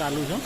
ચાલુ છે.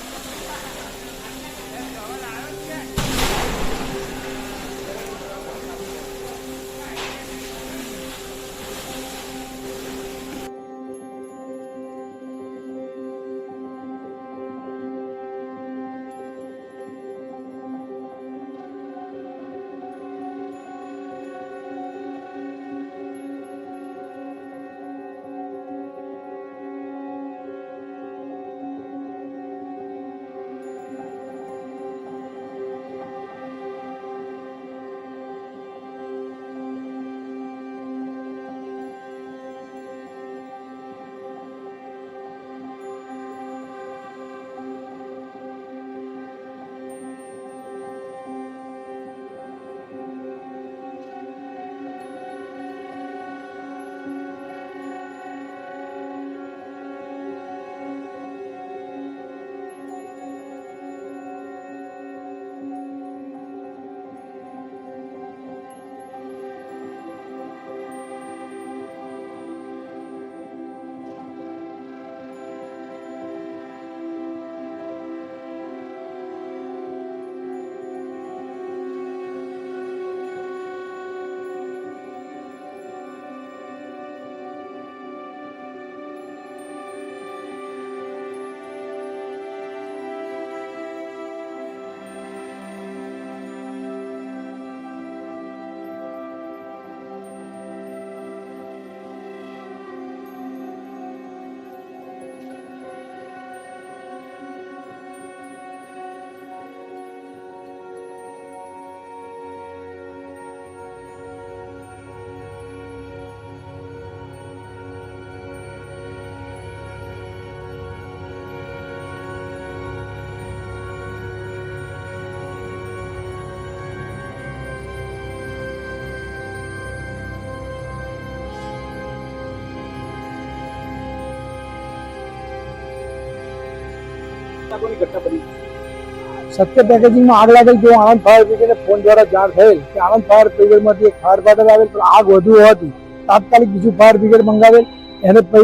સત્ય પેકેજિંગમાં આગ લાગેલ તેવું આણંદ ફાયર બ્રિગેડને ફોન દ્વારા જાણ થયેલ કે આણંદ ફાયર બ્રિગેડમાંથી એક ફાયર ફાઈટર આવેલ પણ આગ વધુ હોવાથી તાત્કાલિક બીજું ફાયર બ્રિગેડ મંગાવેલ. એને તો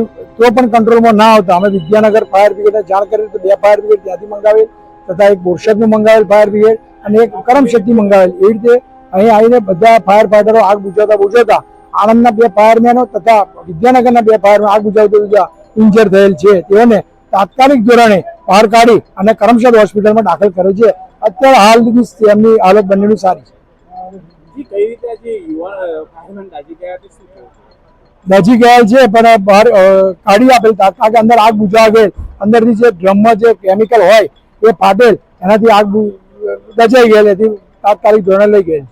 પણ કંટ્રોલમાં ના આવતા અમે વિદ્યાનગર ફાયર બ્રિગેડને જાણ કરી તો 2 ફાયર બ્રિગેડ ત્યાંથી મંગાવેલ તથા એક બોરસદનું મંગાવેલ ફાયર બ્રિગેડ અને એક કરમશેટ્ટી મંગાવેલ. એવી રીતે અહીં આવીને બધા ફાયર ફાઈટરો આગ બુઝાવતા આણંદના 2 ફાયરમેનો તથા વિદ્યાનગરના 2 ફાયરમેન આગ બુઝાવતા ઇન્જર થયેલ છે. તેઓને તાત્કાલિક ધોરણે બહાર કાઢી અને કરમસદ હોસ્પિટલમાં દાખલ કર્યો છે. અત્યારે હાલની તેમની હાલત બંનેની સારી છે. દાજી ગયા છે પણ બહાર કાઢી આપેલ તાત્કાલિક અંદર આગ બુઝાવા ગયેલ અંદરથી જે ડ્રમમાં જે કેમિકલ હોય એ ફાટેલ એનાથી આગ દજાઈ ગયેલ એથી તાત્કાલિક ધોરણે લઈ ગયેલ.